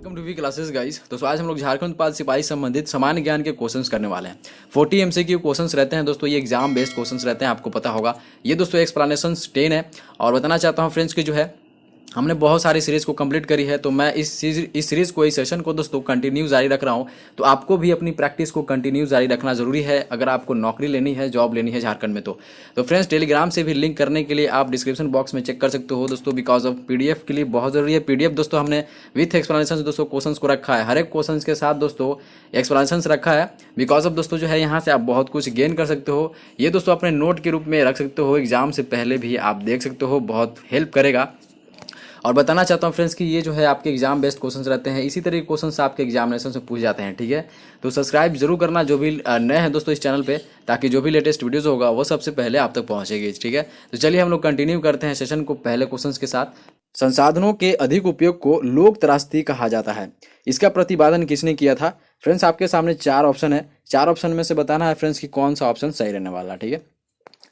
Welcome to V classes guys. दोस्तों आज हम लोग झारखंड पाल सिपाही संबंधित सामान्य ज्ञान के क्वेश्चंस करने वाले हैं। 40 एमसीक्यू क्वेश्चंस रहते हैं दोस्तों, ये एग्जाम बेस्ड क्वेश्चंस रहते हैं, आपको पता होगा। ये दोस्तों एक्सप्लेनेशन 10 है और बताना चाहता हूँ फ्रेंड्स की जो है हमने बहुत सारी सीरीज को कंप्लीट करी है, तो मैं इस सीरीज को, इस सेशन को दोस्तों कंटिन्यू जारी रख रहा हूं। तो आपको भी अपनी प्रैक्टिस को कंटिन्यू जारी रखना जरूरी है अगर आपको नौकरी लेनी है, जॉब लेनी है झारखंड में। तो फ्रेंड्स टेलीग्राम से भी लिंक करने के लिए आप डिस्क्रिप्शन बॉक्स में चेक कर सकते हो दोस्तों, बिकॉज ऑफ पीडीएफ के लिए बहुत जरूरी है। पीडीएफ दोस्तों हमने विथ एक्सप्लेनेशन दोस्तों क्वेश्चन को रखा है, हर एक क्वेश्चन के साथ दोस्तों एक्सप्लेनेशन रखा है, बिकॉज ऑफ दोस्तों जो है यहाँ से आप बहुत कुछ गेन कर सकते हो। ये दोस्तों अपने नोट के रूप में रख सकते हो, एग्जाम से पहले भी आप देख सकते हो, बहुत हेल्प करेगा। और बताना चाहता हूँ फ्रेंड्स कि ये जो है आपके एग्जाम बेस्ड क्वेश्चंस रहते हैं, इसी तरह के क्वेश्चंस आपके एग्जामिनेशन से पूछ जाते हैं, ठीक है। तो सब्सक्राइब जरूर करना जो भी नए हैं दोस्तों इस चैनल पे, ताकि जो भी लेटेस्ट वीडियोस होगा वो सबसे पहले आप तक पहुंचेगी, ठीक है। तो चलिए हम लोग कंटिन्यू करते हैं सेशन को पहले क्वेश्चन के साथ। संसाधनों के अधिक उपयोग को लोक त्रासदी कहा जाता है, इसका प्रतिपादन किसने किया था? फ्रेंड्स आपके सामने 4 ऑप्शन है, 4 ऑप्शन में से बताना है फ्रेंड्स कि कौन सा ऑप्शन सही रहने वाला, ठीक है।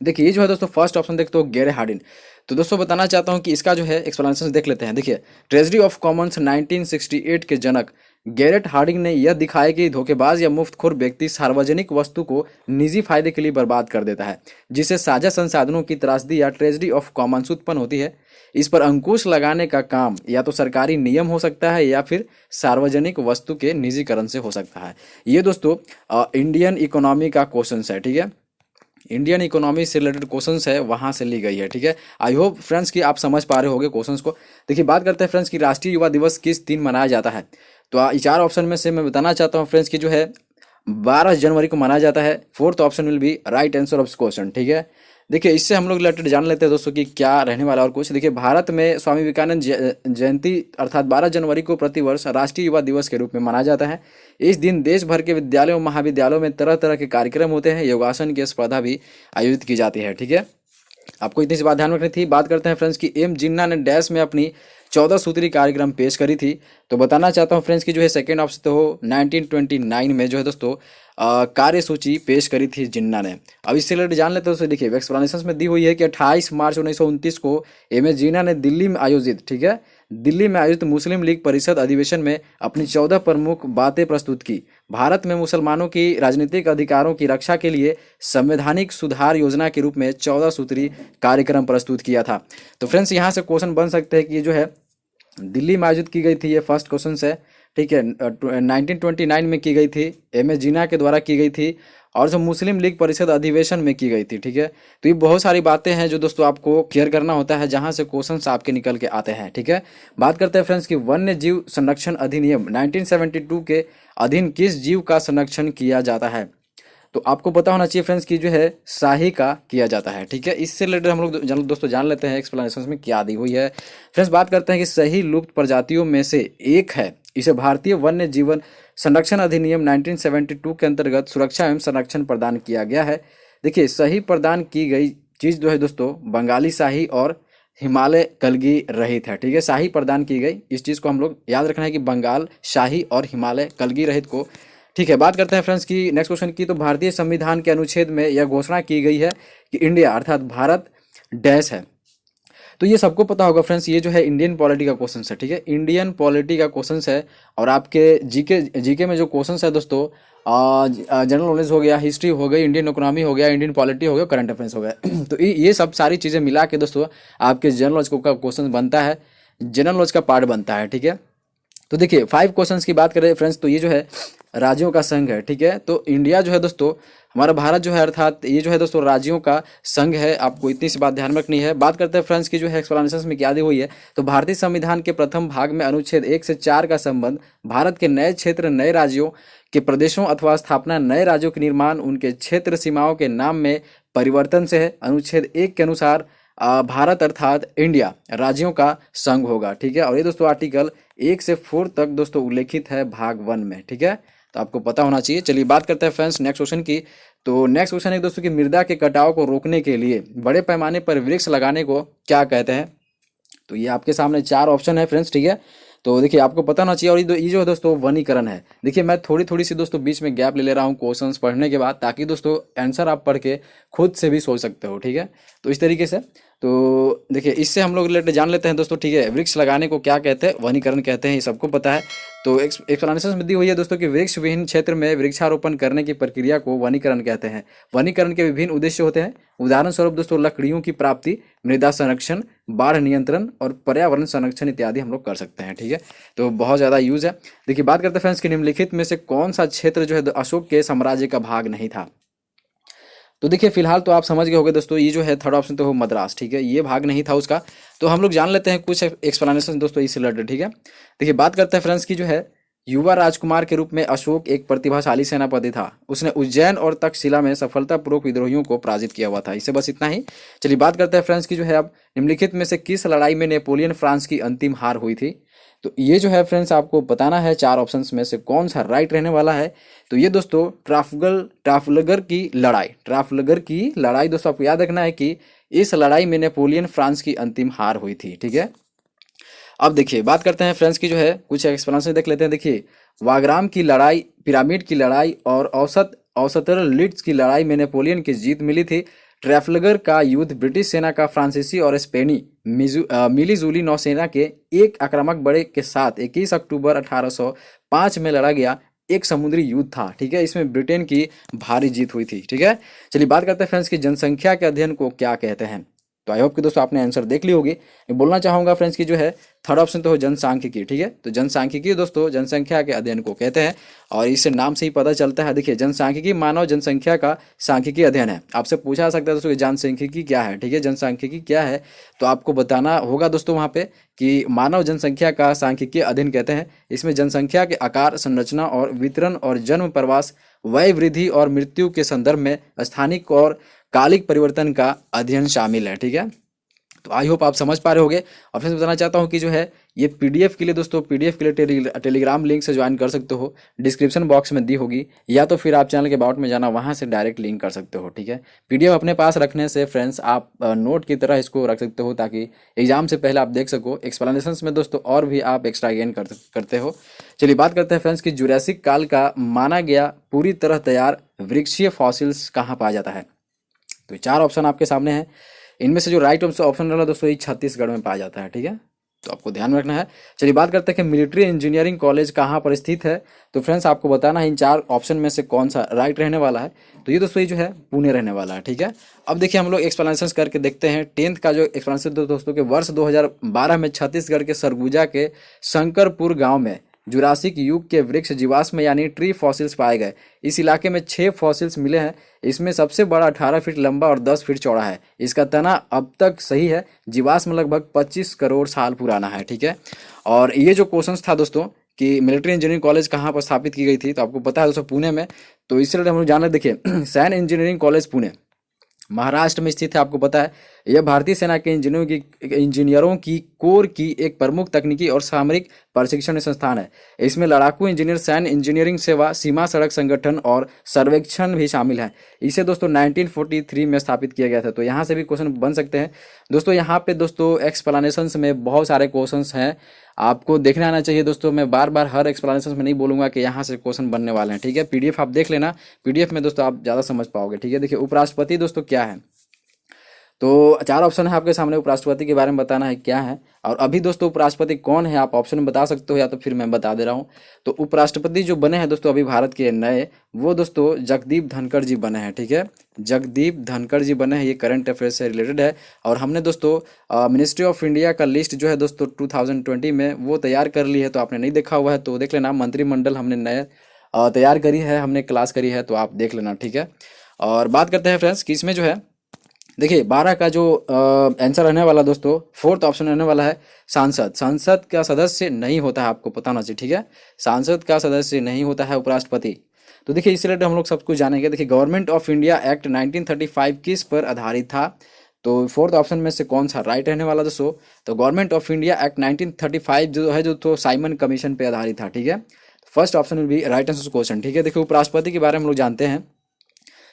देखिए ये जो है दोस्तों फर्स्ट ऑप्शन देखते हो गेरे हार्डिन। तो दोस्तों बताना चाहता हूं कि इसका जो है एक्सप्लेनेशन देख लेते हैं। देखिए ट्रेजरी ऑफ कॉमन्स 1968 के जनक गैरेट हार्डिंग ने यह दिखाया कि धोखेबाज या मुफ्तखोर व्यक्ति सार्वजनिक वस्तु को निजी फायदे के लिए बर्बाद कर देता है, जिससे साझा संसाधनों की त्रासदी या ट्रेजरी ऑफ कॉमन्स उत्पन्न होती है। इस पर अंकुश लगाने का काम या तो सरकारी नियम हो सकता है या फिर सार्वजनिक वस्तु के निजीकरण से हो सकता है। ये दोस्तों इंडियन इकोनॉमी का क्वेश्चन है, ठीक है। इंडियन इकोनॉमी से रिलेटेड क्वेश्चंस है, वहां से ली गई है, ठीक है। आई होप फ्रेंड्स कि आप समझ पा रहे होंगे क्वेश्चंस को। देखिए बात करते हैं फ्रेंड्स कि राष्ट्रीय युवा दिवस किस दिन मनाया जाता है। तो ये 4 ऑप्शन में से मैं बताना चाहता हूँ फ्रेंड्स कि जो है 12 जनवरी को मनाया जाता है। 4th option will be right answer of question, ठीक है। देखिए इससे हम लोग रिलेटेड जान लेते हैं दोस्तों कि क्या रहने वाला और कुछ। देखिए भारत में स्वामी विवेकानंद जयंती अर्थात 12 जनवरी को प्रतिवर्ष राष्ट्रीय युवा दिवस के रूप में मनाया जाता है। इस दिन देश भर के विद्यालयों महाविद्यालयों में तरह तरह के कार्यक्रम होते हैं, योगासन की स्पर्धा भी आयोजित की जाती है, ठीक है। आपको इतनी सी बात ध्यान रखनी थी। बात करते हैं फ्रेंड्स कि एम जिन्ना ने डैश में अपनी 14 सूत्री कार्यक्रम पेश करी थी। तो बताना चाहता हूँ फ्रेंड्स कि जो है सेकेंड ऑप्शन तो 1929 में जो है दोस्तों कार्यसूची पेश करी थी जिन्ना ने। अब इससे रिलेटेड जान लेते हैं दोस्तों। देखिए एक्सप्लेनेशन में दी हुई है कि 28 मार्च 1929 को एम एस जिन्ना ने दिल्ली में आयोजित, ठीक है, दिल्ली में आयोजित मुस्लिम लीग परिषद अधिवेशन में अपनी 14 प्रमुख बातें प्रस्तुत की। भारत में मुसलमानों की राजनीतिक अधिकारों की रक्षा के लिए संवैधानिक सुधार योजना के रूप में 14 सूत्री कार्यक्रम प्रस्तुत किया था। तो फ्रेंड्स यहाँ से क्वेश्चन बन सकते हैं कि जो है दिल्ली में आयोजित की गई थी, ये फर्स्ट क्वेश्चन है, ठीक है। 1929 में की गई थी, एम एस जिन्ना के द्वारा की गई थी, और जो मुस्लिम लीग परिषद अधिवेशन में की गई थी, ठीक है। तो ये बहुत सारी बातें हैं जो दोस्तों आपको क्लियर करना होता है, जहां से क्वेश्चंस आपके निकल के आते हैं, ठीक है। बात करते हैं फ्रेंड्स कि वन्य जीव संरक्षण अधिनियम 1972 के अधीन किस जीव का संरक्षण किया जाता है। तो आपको पता होना चाहिए फ्रेंड्स कि जो है शाही का किया जाता है, ठीक है। इससे रिलेटेड हम लोग दोस्तों जान लेते हैं एक्सप्लेनेशन में क्या दी हुई है। फ्रेंड्स बात करते हैं कि सही लुप्त प्रजातियों में से एक है, इसे भारतीय वन्य जीवन संरक्षण अधिनियम 1972 के अंतर्गत सुरक्षा एवं संरक्षण प्रदान किया गया है। देखिए सही प्रदान की गई चीज जो है दोस्तों बंगाली शाही और हिमालय कलगी रहित है, ठीक है। शाही प्रदान की गई, इस चीज को हम लोग याद रखना है कि बंगाल शाही और हिमालय कलगी रहित को, ठीक है। बात करते हैं फ्रेंड्स की नेक्स्ट क्वेश्चन की। तो भारतीय संविधान के अनुच्छेद में यह घोषणा की गई है कि इंडिया अर्थात भारत डैश है। तो ये सबको पता होगा फ्रेंड्स, ये जो है इंडियन पॉलिटी का क्वेश्चन है, ठीक है। इंडियन पॉलिटी का क्वेश्चन है और आपके जीके में जो क्वेश्चन है दोस्तों जनरल नॉलेज हो गया, हिस्ट्री हो गई, इंडियन इकोनॉमी हो गया, इंडियन पॉलिटी हो गया, करंट अफेयर्स हो गया। तो ये सब सारी चीज़ें मिला के दोस्तों आपके जनरल नॉलेज का क्वेश्चन बनता है, जनरल नॉलेज का पार्ट बनता है, ठीक है। तो देखिए 5 क्वेश्चंस की बात करें फ्रेंड्स, तो ये जो है राज्यों का संघ है, ठीक है। तो इंडिया जो है दोस्तों हमारा भारत जो है अर्थात ये जो है दोस्तों राज्यों का संघ है, आपको इतनी सी बात ध्यान रखनी है। बात करते हैं फ्रेंड्स की जो है एक्सप्लेनेशन में क्या दी हुई है। तो भारतीय संविधान के प्रथम भाग में अनुच्छेद 1 से 4 का संबंध भारत के नए क्षेत्र, नए राज्यों के प्रदेशों अथवा स्थापना, नए राज्यों के निर्माण, उनके क्षेत्र सीमाओं के नाम में परिवर्तन से है। अनुच्छेद 1 के अनुसार भारत अर्थात इंडिया राज्यों का संघ होगा, ठीक है। और ये दोस्तों आर्टिकल 1 से 4 तक दोस्तों उल्लेखित है भाग 1 में, ठीक है। तो आपको पता होना चाहिए। चलिए बात करते हैं फ्रेंड्स नेक्स्ट क्वेश्चन की। तो नेक्स्ट क्वेश्चन है दोस्तों कि मृदा के कटाव को रोकने के लिए बड़े पैमाने पर वृक्ष लगाने को क्या कहते हैं। तो ये आपके सामने 4 ऑप्शन है फ्रेंड्स, ठीक है। तो देखिए आपको पता होना चाहिए। और ये जो है दोस्तों वनीकरण है। देखिए मैं थोड़ी सी दोस्तों बीच में गैप ले रहा हूँ क्वेश्चंस पढ़ने के बाद, ताकि दोस्तों आंसर आप पढ़ के खुद से भी सोच सकते हो, ठीक है। तो इस तरीके से तो देखिए इससे हम लोग रिलेटेड जान लेते हैं दोस्तों, ठीक है। वृक्ष लगाने को क्या कहते हैं? वनीकरण कहते हैं, ये सबको पता है। तो एक्सप्लेनेशन में दी हुई है दोस्तों कि वृक्ष विहीन क्षेत्र में वृक्षारोपण करने की प्रक्रिया को वनीकरण कहते हैं। वनीकरण के विभिन्न उद्देश्य होते हैं। उदाहरण स्वरूप दोस्तों लकड़ियों की प्राप्ति, मृदा संरक्षण, बाढ़ नियंत्रण और पर्यावरण संरक्षण इत्यादि हम लोग कर सकते हैं, ठीक है। तो बहुत ज़्यादा यूज है। देखिए बात करते हैं फ्रेंड्स कि निम्नलिखित में से कौन सा क्षेत्र जो है अशोक के साम्राज्य का भाग नहीं था? तो देखिए फिलहाल तो आप समझ गए होंगे दोस्तों, ये जो है थर्ड ऑप्शन तो हो मद्रास, ठीक है, ये भाग नहीं था उसका। तो हम लोग जान लेते हैं कुछ एक्सप्लेनेशन दोस्तों इससे रिलेटेड, ठीक है। देखिए बात करते हैं फ्रेंड्स की जो है युवा राजकुमार के रूप में अशोक एक प्रतिभाशाली सेनापति था। उसने उज्जैन और तक्षशिला में सफलतापूर्वक विद्रोहियों को पराजित किया हुआ था। इससे बस इतना ही। चलिए बात करते हैं फ्रेंड्स की जो है अब निम्नलिखित में से किस लड़ाई में नेपोलियन फ्रांस की अंतिम हार हुई थी? तो ये जो है फ्रेंड्स आपको बताना है चार ऑप्शंस में से कौन सा राइट रहने वाला है। तो ये दोस्तों ट्राफलगर की लड़ाई दोस्तों आपको याद रखना है कि इस लड़ाई में नेपोलियन फ्रांस की अंतिम हार हुई थी, ठीक है। अब देखिए बात करते हैं फ्रेंड्स की जो है कुछ एक्सप्लेनेशन देख लेते हैं। देखिए वाग्राम की लड़ाई, पिरामिड की लड़ाई और औसतर लिड्स की लड़ाई में नेपोलियन की जीत मिली थी। ट्रैफलगर का युद्ध ब्रिटिश सेना का फ्रांसीसी और स्पेनी मिलीजुली नौसेना के एक आक्रामक बड़े के साथ 21 अक्टूबर 1805 में लड़ा गया एक समुद्री युद्ध था, ठीक है। इसमें ब्रिटेन की भारी जीत हुई थी, ठीक है। चलिए बात करते हैं फ्रेंड्स की जनसंख्या के अध्ययन को क्या कहते हैं? तो आई होप कि दोस्तों आपने आंसर देख ली होगी। मैं बोलना चाहूंगा फ्रेंड्स की जो है थर्ड ऑप्शन तो हो जनसांख्यिकी, ठीक है। तो जनसांख्यिकी दोस्तों जनसंख्या के अध्ययन को कहते हैं और इससे नाम से ही पता चलता है। देखिए जनसांख्यिकी मानव जनसंख्या का सांख्यिकी अध्ययन है। आपसे पूछा जा सकता है दोस्तों कि जनसांख्यिकी क्या है, ठीक है, जनसांख्यिकी क्या है? तो आपको बताना होगा दोस्तों वहाँ पे कि मानव जनसंख्या का सांख्यिकीय अध्ययन कहते हैं। इसमें जनसंख्या के आकार, संरचना और वितरण और जन्म, प्रवास, वय वृद्धि और मृत्यु के संदर्भ में स्थानिक और कालिक परिवर्तन का अध्ययन शामिल है, ठीक है। तो आई होप आप समझ पा रहे होंगे। और फिर बताना चाहता हूँ कि जो है ये पीडीएफ के लिए दोस्तों, पीडीएफ के लिए टेलीग्राम लिंक से ज्वाइन कर सकते हो, डिस्क्रिप्शन बॉक्स में दी होगी, या तो फिर आप चैनल के अबाउट में जाना, वहाँ से डायरेक्ट लिंक कर सकते हो, ठीक है। पीडीएफ अपने पास रखने से फ्रेंड्स आप नोट की तरह इसको रख सकते हो ताकि एग्जाम से पहले आप देख सको। एक्सप्लेनेशंस में दोस्तों और भी आप एक्स्ट्रा गेन करते हो। चलिए बात करते हैं फ्रेंड्स कि जुरासिक काल का माना गया पूरी तरह तैयार वृक्षीय फॉसिल्स कहाँ पाया जाता है? तो चार ऑप्शन आपके सामने हैं। इनमें से जो राइट ऑप्शन रहा दोस्तों ये छत्तीसगढ़ में पाया जाता है, ठीक है। तो आपको ध्यान में रखना है। चलिए बात करते हैं कि मिलिट्री इंजीनियरिंग कॉलेज कहाँ पर स्थित है? तो फ्रेंड्स आपको बताना है इन चार ऑप्शन में से कौन सा राइट रहने वाला है। तो ये दोस्तों ये जो है पुणे रहने वाला है, ठीक है। अब देखिए हम लोग एक्सप्लेनेशन करके देखते हैं। 10th का जो एक्सप्लेनेशन दोस्तों के वर्ष 2012 में छत्तीसगढ़ के सरगुजा के शंकरपुर गाँव में जुरासिक युग के वृक्ष जीवाश्म यानी ट्री फॉसिल्स पाए गए। इस इलाके में 6 फॉसिल्स मिले हैं। इसमें सबसे बड़ा 18 फीट लंबा और 10 फीट चौड़ा है। इसका तना अब तक सही है। जीवाश्म लगभग 25 करोड़ साल पुराना है, ठीक है। और ये जो क्वेश्चन था दोस्तों कि मिलिट्री इंजीनियरिंग कॉलेज कहाँ पर स्थापित की गई थी, तो आपको पता है दोस्तों पुणे में। तो इससे हम लोग जान रहे, देखिए सैन इंजीनियरिंग कॉलेज पुणे महाराष्ट्र में स्थित है। आपको पता है यह भारतीय सेना के इंजीनियरों की कोर की एक प्रमुख तकनीकी और सामरिक प्रशिक्षण संस्थान है। इसमें लड़ाकू इंजीनियर, सैन्य इंजीनियरिंग सेवा, सीमा सड़क संगठन और सर्वेक्षण भी शामिल है। इसे दोस्तों 1943 में स्थापित किया गया था। तो यहाँ से भी क्वेश्चन बन सकते हैं दोस्तों। यहाँ पे दोस्तों एक्सप्लेनेशंस में बहुत सारे क्वेश्चंस हैं, आपको देखने आना चाहिए दोस्तों। मैं बार बार हर एक्सप्लेनेशन में नहीं बोलूंगा कि यहाँ से क्वेश्चन बनने वाले हैं, ठीक है। पीडीएफ आप देख लेना, पीडीएफ में दोस्तों आप ज़्यादा समझ पाओगे, ठीक है। देखिए उपराष्ट्रपति दोस्तों क्या है? तो चार ऑप्शन है आपके सामने, उपराष्ट्रपति के बारे में बताना है क्या है। और अभी दोस्तों उपराष्ट्रपति कौन है आप ऑप्शन में बता सकते हो, या तो फिर मैं बता दे रहा हूँ। तो उपराष्ट्रपति जो बने हैं दोस्तों अभी भारत के नए, वो दोस्तों जगदीप धनखड़ जी बने हैं, ठीक है। जगदीप धनखड़ जी बने हैं। ये करंट अफेयर्स से रिलेटेड है। और हमने दोस्तों मिनिस्ट्री ऑफ इंडिया का लिस्ट जो है दोस्तों 2020 में वो तैयार कर ली है। तो आपने नहीं देखा हुआ है तो देख लेना। मंत्रिमंडल हमने नए तैयार करी है, हमने क्लास करी है, तो आप देख लेना, ठीक है। और बात करते हैं फ्रेंड्स कि इसमें जो है देखिए 12 का जो आंसर रहने वाला दोस्तों, फोर्थ ऑप्शन रहने वाला है सांसद। सांसद का सदस्य नहीं होता है, आपको पता होना चाहिए, ठीक है। सांसद का सदस्य नहीं होता है उपराष्ट्रपति। तो देखिए इस रिलेटेड हम लोग सब कुछ जानेंगे। देखिए गवर्नमेंट ऑफ इंडिया एक्ट 1935 किस पर आधारित था? तो फोर्थ ऑप्शन में से कौन सा राइट रहने वाला दोस्तों? तो गवर्नमेंट ऑफ इंडिया एक्ट 1935 जो है तो साइमन कमीशन पे आधारित था, ठीक है। First option will be right answer question, ठीक है। देखिए उपराष्ट्रपति के बारे में हम लोग जानते हैं।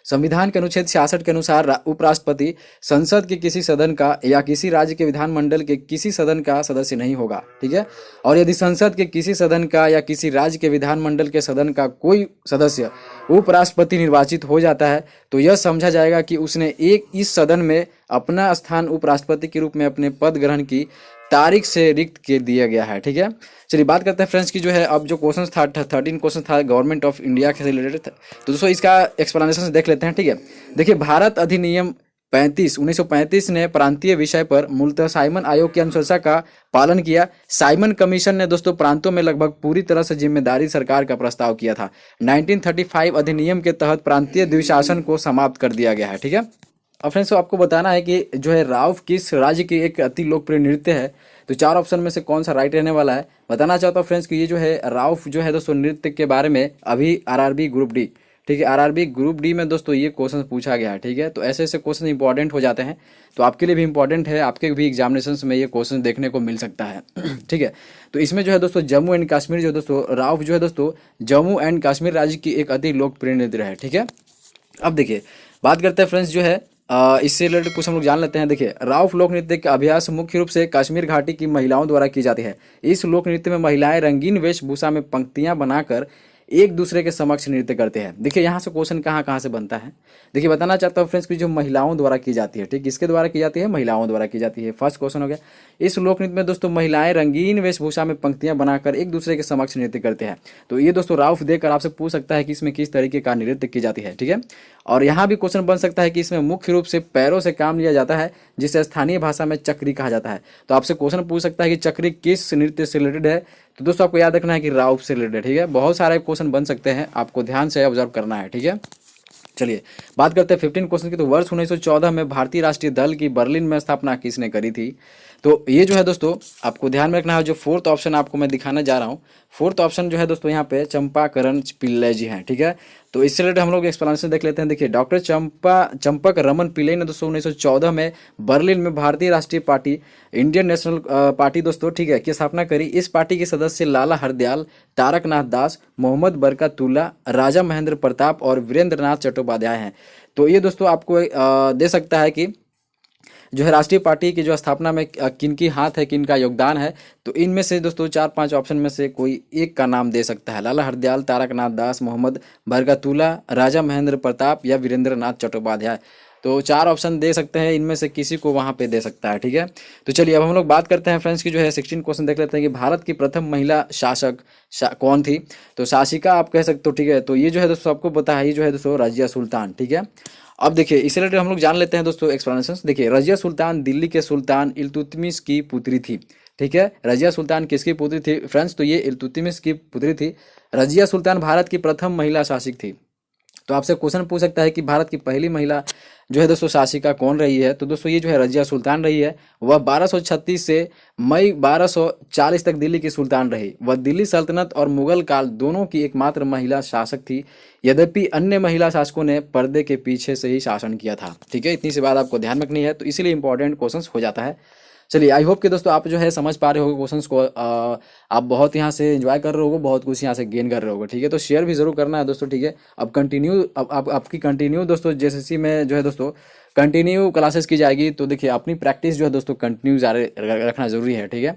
संविधान के अनुच्छेद 66 के अनुसार उपराष्ट्रपति संसद के किसी सदन का या किसी राज्य के विधानमंडल के किसी सदन का सदस्य नहीं होगा, ठीक है। और यदि संसद के किसी सदन का या किसी राज्य के विधानमंडल के सदन का कोई सदस्य उपराष्ट्रपति निर्वाचित हो जाता है तो यह समझा जाएगा कि उसने इस सदन में अपना स्थान उपराष्ट्रपति के रूप में अपने पद ग्रहण की तारीख से रिक्त कर दिया गया है। ठीक है, चलिए बात करते हैं फ्रेंड्स की जो है अब जो क्वेश्चन था 13 क्वेश्चन था गवर्नमेंट ऑफ इंडिया से रिलेटेड था। तो दोस्तों इसका एक्सप्लेनेशन देख लेते हैं। ठीक है, देखिए भारत अधिनियम 1935 ने प्रांतीय विषय पर मूलतः साइमन आयोग की अनुशंसा का पालन किया। साइमन कमीशन ने दोस्तों प्रांतों में लगभग पूरी तरह से जिम्मेदारी सरकार का प्रस्ताव किया था। 1935 अधिनियम के तहत प्रांतीय द्विशासन को समाप्त कर दिया गया है। ठीक है, अब फ्रेंड्स आपको बताना है कि जो है राउफ किस राज्य की एक अति लोकप्रिय नृत्य है। तो 4 ऑप्शन में से कौन सा राइट रहने वाला है बताना चाहता हूँ फ्रेंड्स कि ये जो है राउफ जो है दोस्तों नृत्य के बारे में अभी आरआरबी ग्रुप डी, ठीक है, आरआरबी ग्रुप डी में दोस्तों ये क्वेश्चन पूछा गया है। ठीक है, तो ऐसे ऐसे क्वेश्चन इंपॉर्टेंट हो जाते हैं, तो आपके लिए भी इंपॉर्टेंट है, आपके भी एग्जामिनेशन में ये क्वेश्चन देखने को मिल सकता है। ठीक है, तो इसमें जो है दोस्तों जम्मू एंड कश्मीर जो दोस्तों राउफ जो है दोस्तों जम्मू एंड कश्मीर राज्य की एक अति लोकप्रिय नृत्य है। ठीक है, अब देखिए बात करते हैं फ्रेंड्स जो है इससे रिलेटेड कुछ हम लोग जान लेते हैं। देखिए राउफ लोक नृत्य का अभ्यास मुख्य रूप से कश्मीर घाटी की महिलाओं द्वारा की जाती है। इस लोक नृत्य में महिलाएं रंगीन वेशभूषा में पंक्तियां बनाकर एक दूसरे के समक्ष नृत्य करते हैं। देखिए यहाँ से क्वेश्चन कहाँ कहाँ से बनता है, देखिए बताना चाहता हूँ फ्रेंड्स की जो महिलाओं द्वारा की जाती है। ठीक, किसके द्वारा की जाती है, महिलाओं द्वारा की जाती है। फर्स्ट क्वेश्चन हो गया। इस लोक नृत्य में दोस्तों महिलाएं रंगीन वेशभूषा में पंक्तियां बनाकर एक दूसरे के समक्ष नृत्य करते हैं। तो ये दोस्तों राउफ देखकर आपसे पूछ सकता है कि इसमें किस तरीके का नृत्य की जाती है। ठीक है, और यहाँ भी क्वेश्चन बन सकता है कि इसमें मुख्य रूप से पैरों से काम लिया जाता है जिसे स्थानीय भाषा में चक्री कहा जाता है। तो आपसे क्वेश्चन पूछ सकता है कि चक्री किस नृत्य से रिलेटेड है। तो दोस्तों आपको याद रखना है कि राउफ से रिलेटेड। ठीक है, बहुत सारे क्वेश्चन बन सकते हैं, आपको ध्यान से ऑब्जर्व करना है। ठीक है, चलिए बात करते हैं 15 क्वेश्चन की। तो वर्ष 1914 में भारतीय राष्ट्रीय दल की बर्लिन में स्थापना किसने करी थी। तो ये जो है दोस्तों आपको ध्यान में रखना है। जो 4th ऑप्शन आपको मैं दिखाने जा रहा हूँ, 4th ऑप्शन जो है दोस्तों यहाँ पे चंपाकरण पिल्लै जी हैं। ठीक है, तो इससे रिलेटेड हम लोग एक्सप्लेनेशन देख लेते हैं। देखिए डॉक्टर चंपक रमन पिल्लै ने दोस्तों 1914 में बर्लिन में भारतीय राष्ट्रीय पार्टी इंडियन नेशनल पार्टी दोस्तों, ठीक है, की स्थापना करी। इस पार्टी के सदस्य लाला हरदयाल, तारकनाथ दास, मोहम्मद बरकतुल्ला, राजा महेंद्र प्रताप और वीरेंद्र नाथ चट्टोपाध्याय हैं। तो ये दोस्तों आपको दे सकता है कि जो है राष्ट्रीय पार्टी की जो स्थापना में किनकी हाथ है, किनका योगदान है। तो इनमें से दोस्तों 4-5 ऑप्शन में से कोई एक का नाम दे सकता है। लाला हरदयाल, तारकनाथ दास, मोहम्मद बरकतुल्ला, राजा महेंद्र प्रताप या वीरेंद्र नाथ चट्टोपाध्याय। तो 4 ऑप्शन दे सकते हैं, इनमें से किसी को वहाँ पे दे सकता है। ठीक है, तो चलिए अब हम लोग बात करते हैं फ्रेंड्स की जो है 16 क्वेश्चन देख लेते हैं कि भारत की प्रथम महिला शासक कौन थी। तो शासिका आप कह सकते हो। ठीक है, तो ये जो है दोस्तों आपको पता है, ये जो है दोस्तों रजिया सुल्तान। ठीक है, अब देखिए इस रिलेटेड हम लोग जान लेते हैं दोस्तों एक्सप्लेनेशन। देखिए रजिया सुल्तान दिल्ली के सुल्तान इल्तुतमिश की पुत्री थी। ठीक है, रजिया सुल्तान किसकी पुत्री थी फ्रेंड्स, तो ये इल्तुतमिश की पुत्री थी। रजिया सुल्तान भारत की प्रथम महिला शासक थी। तो आपसे क्वेश्चन पूछ सकता है कि भारत की पहली महिला जो है दोस्तों शासिका कौन रही है। तो दोस्तों ये जो है रजिया सुल्तान रही है। वह 1236 से मई 1240 तक दिल्ली की सुल्तान रही। वह दिल्ली सल्तनत और मुगल काल दोनों की एकमात्र महिला शासक थी। यद्यपि अन्य महिला शासकों ने पर्दे के पीछे से ही शासन किया था। ठीक है, इतनी सी बात आपको ध्यान रखनी है, तो इसीलिए इंपॉर्टेंट क्वेश्चन हो जाता है। चलिए आई होप कि दोस्तों आप जो है समझ पा रहे हो क्वेश्चंस को, आप बहुत यहाँ से एंजॉय कर रहे होगे, बहुत कुछ यहाँ से गेन कर रहे होगे। ठीक है, तो शेयर भी जरूर करना है दोस्तों। ठीक है, अब कंटिन्यू अब आपकी कंटिन्यू दोस्तों जेएसएससी में जो है दोस्तों कंटिन्यू क्लासेस की जाएगी। तो देखिए अपनी प्रैक्टिस जो है दोस्तों कंटिन्यू जारी रखना जरूरी है। ठीक है,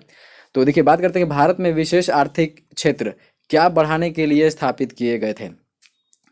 तो देखिए बात करते हैं कि भारत में विशेष आर्थिक क्षेत्र क्या बढ़ाने के लिए स्थापित किए गए थे।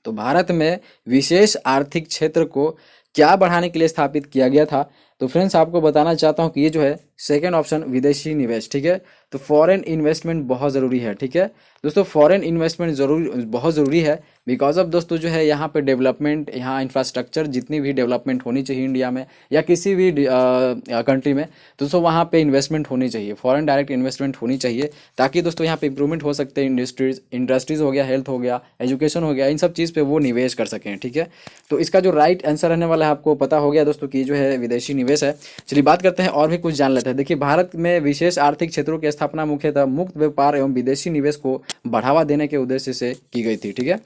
तो भारत में विशेष आर्थिक क्षेत्र को क्या बढ़ाने के लिए स्थापित किया गया था। तो फ्रेंड्स आपको बताना चाहता हूं कि ये जो है सेकंड ऑप्शन विदेशी निवेश। ठीक है, तो फॉरेन इन्वेस्टमेंट बहुत ज़रूरी है। ठीक है दोस्तों, फॉरेन इन्वेस्टमेंट बहुत ज़रूरी है बिकॉज ऑफ दोस्तों जो है यहाँ पे डेवलपमेंट, यहाँ इंफ्रास्ट्रक्चर जितनी भी डेवलपमेंट होनी चाहिए इंडिया में या किसी भी कंट्री में, तो दोस्तों वहाँ पे इन्वेस्टमेंट होनी चाहिए, फॉरेन डायरेक्ट इन्वेस्टमेंट होनी चाहिए, ताकि दोस्तों यहाँ पे इंप्रूवमेंट हो सकते हैं। इंडस्ट्रीज हो गया, हेल्थ हो गया, एजुकेशन हो गया, इन सब चीज़ पे वो निवेश कर सकें। ठीक है, तो इसका जो राइट आंसर रहने वाला है आपको पता हो गया दोस्तों कि जो है विदेशी निवेश है। चलिए बात करते हैं और भी कुछ जान लेते हैं। देखिए भारत में विशेष आर्थिक क्षेत्रों की स्थापना मुख्यतः मुक्त व्यापार एवं विदेशी निवेश को बढ़ावा देने के उद्देश्य से की गई थी। ठीक है,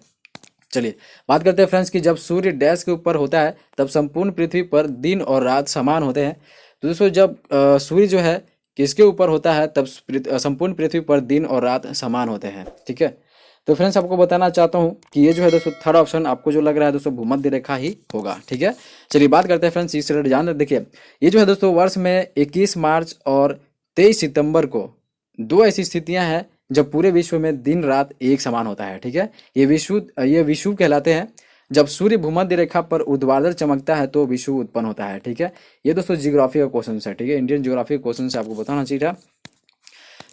चलिए बात करते हैं फ्रेंड्स कि जब सूर्य डैश के ऊपर होता है तब संपूर्ण पृथ्वी पर दिन और रात समान होते हैं। तो दोस्तों जब सूर्य जो है किसके ऊपर होता है तब संपूर्ण पृथ्वी पर दिन और रात समान होते हैं। ठीक है, तो फ्रेंड्स आपको बताना चाहता हूं कि ये जो है दोस्तों थर्ड ऑप्शन आपको जो लग रहा है दोस्तों भूमध्य रेखा ही होगा। ठीक है, चलिए बात करते हैं फ्रेंड्स इस रिलेटेड जान। देखिए ये जो है दोस्तों वर्ष में 21 मार्च और 23 सितंबर को दो ऐसी स्थितियां हैं जब पूरे विश्व में दिन रात एक समान होता है। ठीक है, ये विषुव कहलाते हैं। जब सूर्य भूमध्य रेखा पर ऊर्ध्वाधर चमकता है तो विषुव उत्पन्न होता है। ठीक है, ये दोस्तों जियोग्राफी का क्वेश्चन है। ठीक है, इंडियन जियोग्राफी का क्वेश्चन है, आपको बताना चाहिए था।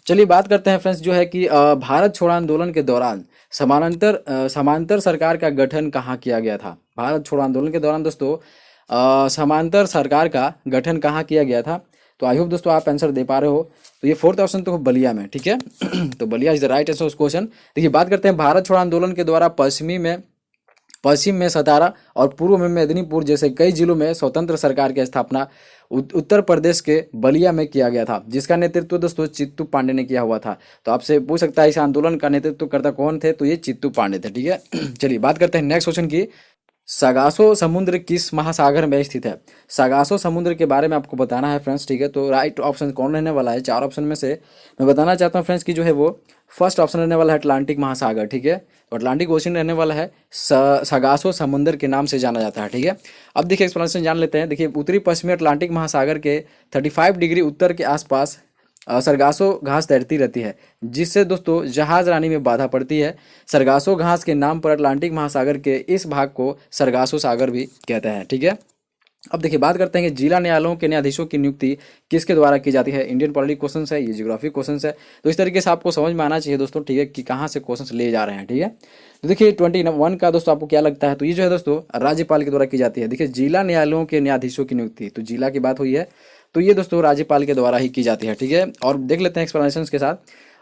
चलिए बात करते हैं फ्रेंड्स, जो है कि भारत छोड़ो आंदोलन के दौरान समांतर सरकार का गठन कहाँ किया गया था। भारत छोड़ो आंदोलन के दौरान दोस्तों समांतर सरकार का गठन कहाँ किया गया था। तो आई होप दोस्तों आप आंसर दे पा रहे हो। तो ये फोर्थ ऑप्शन तो बलिया में। ठीक है तो Ballia is the right answer उस क्वेश्चन। देखिए बात करते हैं भारत छोड़ो आंदोलन के द्वारा पश्चिम में सतारा और पूर्व में मेदिनीपुर जैसे कई जिलों में स्वतंत्र सरकार की स्थापना उत्तर प्रदेश के बलिया में किया गया था, जिसका नेतृत्व दोस्तों चित्तू पांडे ने किया हुआ था। तो आपसे पूछ सकता है इस आंदोलन का नेतृत्व करता कौन थे, तो ये चित्तू पांडे थे। ठीक है चलिए बात करते हैं नेक्स्ट क्वेश्चन की। सगासो समुद्र किस महासागर में स्थित है। सगासो समुद्र के बारे में आपको बताना है फ्रेंड्स। ठीक है, तो राइट ऑप्शन कौन रहने वाला है, चार ऑप्शन में से मैं बताना चाहता हूँ फ्रेंड्स कि जो है वो फर्स्ट ऑप्शन रहने वाला है अटलांटिक महासागर। ठीक है, तो अटलांटिक ओशन रहने वाला है, सगासो समुद्र के नाम से जाना जाता है। ठीक है, अब देखिए एक्सप्लेनेशन जान लेते हैं। देखिए उत्तरी पश्चिमी अटलांटिक महासागर के 35 डिग्री उत्तर के आसपास सरगासो घास तैरती रहती है, जिससे दोस्तों जहाज रानी में बाधा पड़ती है। सरगासो घास के नाम पर अटलांटिक महासागर के इस भाग को सरगासो सागर भी कहते हैं। ठीक है, अब देखिए बात करते हैं कि जिला न्यायालयों के न्यायाधीशों की नियुक्ति किसके द्वारा की जाती है। इंडियन पॉलिटी क्वेश्चन है, ये जियोग्राफी क्वेश्चन है, तो इस तरीके से आपको समझ में आना चाहिए दोस्तों। ठीक है, कि कहाँ से क्वेश्चन ले जा रहे हैं। ठीक है, तो देखिए 21 का दोस्तों आपको क्या लगता है, तो ये जो है दोस्तों राज्यपाल के द्वारा की जाती है। देखिए जिला न्यायालयों के न्यायाधीशों की नियुक्ति, तो जिला की बात हुई है, तो ये दोस्तों राज्यपाल के द्वारा ही की जाती है। ठीक है, और देख लेते हैं एक्सप्लेनेशन के साथ।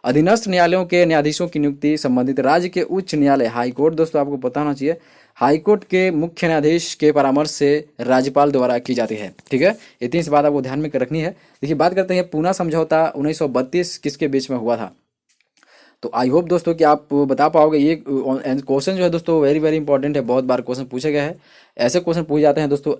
अधीनस्थ न्यायालयों के न्यायाधीशों की नियुक्ति संबंधित राज्य के उच्च न्यायालय हाई कोर्ट, दोस्तों आपको पता होना चाहिए, हाई कोर्ट के मुख्य न्यायाधीश के परामर्श से राज्यपाल द्वारा की जाती है। ठीक है, इतनी सी बात आपको ध्यान में रखनी है। देखिए बात करते हैं पूना समझौता 1932 किसके बीच में हुआ था। तो आई होप दोस्तों कि आप बता पाओगे। ये क्वेश्चन जो है दोस्तों वेरी वेरी इंपॉर्टेंट है, बहुत बार क्वेश्चन पूछे गए हैं, ऐसे क्वेश्चन पूछे जाते हैं दोस्तों।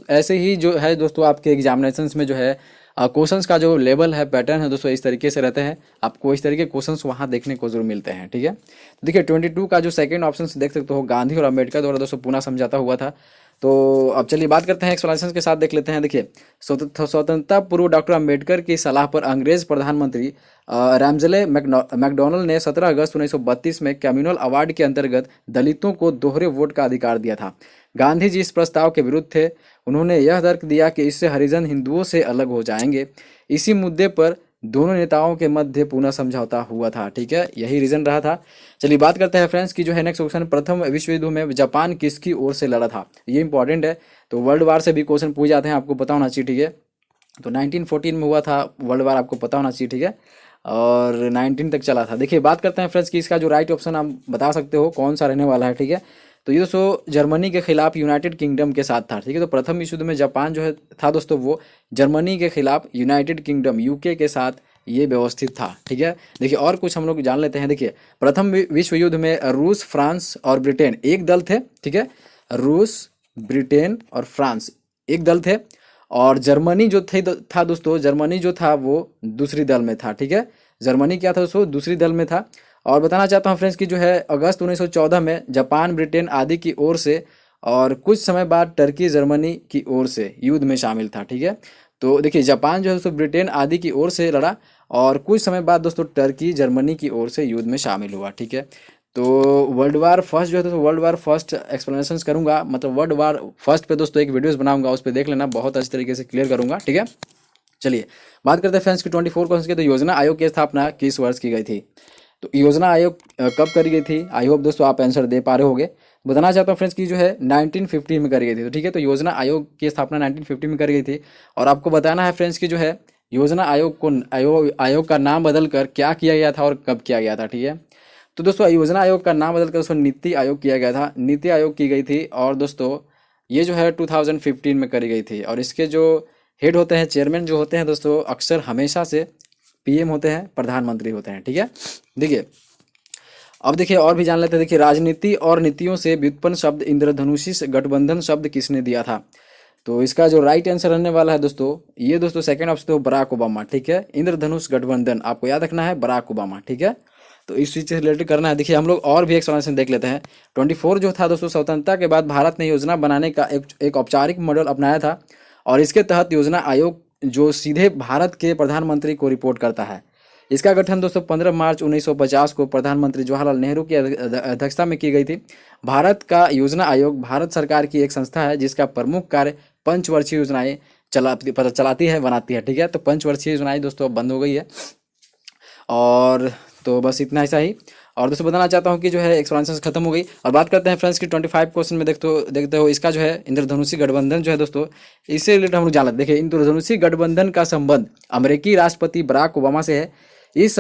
ऐसे ही जो है दोस्तों आपके एग्जामिनेशंस में जो है क्वेश्चंस का जो लेवल है, पैटर्न है दोस्तों, इस तरीके से रहते हैं। आपको इस तरीके के क्वेश्चंस वहाँ देखने को जरूर मिलते हैं। ठीक है, तो देखिए 22 का जो सेकंड ऑप्शन देख सकते हो, गांधी और अम्बेडकर द्वारा दोस्तों पूना समझौता हुआ था। तो अब चलिए बात करते हैं एक्सप्लेनेशन के साथ, देख लेते हैं। देखिए स्वतंत्रता पूर्व डॉक्टर अम्बेडकर की सलाह पर अंग्रेज प्रधानमंत्री रैमजले मैकडॉनल्ड ने 17 अगस्त 1932 में कम्युनल अवार्ड के अंतर्गत दलितों को दोहरे वोट का अधिकार दिया था। गांधी जी इस प्रस्ताव के विरुद्ध थे। उन्होंने यह तर्क दिया कि इससे हरिजन हिंदुओं से अलग हो जाएंगे। इसी मुद्दे पर दोनों नेताओं के मध्य पूना समझौता हुआ था। ठीक है, यही रीजन रहा था। चलिए बात करते हैं फ्रेंड्स की जो है नेक्स्ट क्वेश्चन, प्रथम विश्व युद्ध में जापान किसकी ओर से लड़ा था। ये इंपॉर्टेंट है, तो वर्ल्ड वार से भी क्वेश्चन पूछ जाते हैं, आपको पता होना चाहिए। ठीक है, तो 1914 में हुआ था वर्ल्ड वार, आपको पता होना चाहिए। ठीक है, और 19 तक चला था। देखिए बात करते हैं फ्रेंड्स कि इसका जो राइट ऑप्शन आप बता सकते हो कौन सा रहने वाला है। ठीक है, तो ये दोस्तों जर्मनी के खिलाफ यूनाइटेड किंगडम के साथ था। ठीक है, तो प्रथम विश्व युद्ध में जापान जो है था दोस्तों, वो जर्मनी के खिलाफ यूनाइटेड किंगडम यूके के साथ ये व्यवस्थित था। ठीक है, देखिए और कुछ हम लोग जान लेते हैं। देखिए प्रथम विश्व युद्ध में रूस, फ्रांस और ब्रिटेन एक दल थे। ठीक है, रूस, ब्रिटेन और फ्रांस एक दल थे, और जर्मनी जो था दोस्तों, जर्मनी जो था वो दूसरी दल में था। ठीक है, जर्मनी क्या था दोस्तों, दूसरी दल में था। और बताना चाहता हूँ फ्रेंड्स कि जो है अगस्त 1914 में जापान, ब्रिटेन आदि की ओर से और कुछ समय बाद टर्की, जर्मनी की ओर से युद्ध में शामिल था। ठीक है, तो देखिए जापान जो है दोस्तों ब्रिटेन आदि की ओर से लड़ा, और कुछ समय बाद दोस्तों टर्की, जर्मनी की ओर से युद्ध में शामिल हुआ। ठीक है, तो वर्ल्ड वार फर्स्ट जो है दोस्तों, वर्ल्ड वार फर्स्ट एक्सप्लेनेशन करूंगा, मतलब वर्ल्ड वार फर्स्ट पे दोस्तों एक वीडियोस बनाऊंगा, उस पर देख लेना, बहुत अच्छे तरीके से क्लियर करूंगा। ठीक है, चलिए बात करते हैं फ्रेंड्स की 24 क्वेश्चन की। तो योजना आयोग की स्थापना किस वर्ष की गई थी। तो योजना आयोग कब करी गई थी, आई होप दोस्तों आप आंसर दे पा रहे होंगे। बताना चाहता हूँ फ्रेंड्स की जो है 1950 में करी गई थी। तो ठीक है, तो योजना आयोग की स्थापना 1950 में करी गई थी। और आपको बताना है फ्रेंड्स की जो है योजना आयोग को आयोग का नाम बदलकर क्या किया गया था और कब किया गया था। ठीक है, तो दोस्तों योजना आयोग का नाम बदलकर दोस्तों नीति आयोग किया गया था, नीति आयोग की गई थी। और दोस्तों ये जो है 2015 में करी गई थी। और इसके जो हेड होते हैं, चेयरमैन जो होते हैं दोस्तों, अक्सर हमेशा से पीएम होते हैं, प्रधानमंत्री होते हैं। ठीक है, देखिए अब देखिए और भी जान लेते हैं। देखिए राजनीति और नीतियों से व्युत्पन्न शब्द इंद्रधनुषी गठबंधन शब्द किसने दिया था। तो इसका जो राइट आंसर रहने वाला है दोस्तों, ये दोस्तों सेकंड ऑप्शन तो बराक ओबामा। ठीक है, इंद्रधनुष गठबंधन आपको याद रखना है, बराक ओबामा। ठीक है, तो इस चीज से रिलेटेड करना है। देखिए हम लोग और भी एक्सप्लेनेशन देख लेते हैं। 24 जो था दोस्तों, स्वतंत्रता के बाद भारत ने योजना बनाने का एक औपचारिक मॉडल अपनाया था, और इसके तहत योजना आयोग जो सीधे भारत के प्रधानमंत्री को रिपोर्ट करता है। इसका गठन दोस्तों 15 मार्च 1950 को प्रधानमंत्री जवाहरलाल नेहरू की अध्यक्षता में की गई थी। भारत का योजना आयोग भारत सरकार की एक संस्था है जिसका प्रमुख कार्य पंचवर्षीय योजनाएं चलाती है, बनाती है। ठीक है, तो पंचवर्षीय योजनाएं दोस्तों अब बंद हो गई है। और तो बस इतना ऐसा ही। और दोस्तों बताना चाहता हूँ कि जो है एक्सप्लेनेशन खत्म हो गई। और बात करते हैं फ्रेंड्स की 25 क्वेश्चन में देखते हो इसका जो है इंद्रधनुषी गठबंधन जो है दोस्तों, इससे रिलेटेड हम लोग जान लेते। देखिए, इंद्रधनुषी गठबंधन का संबंध अमेरिकी राष्ट्रपति बराक ओबामा से है। इस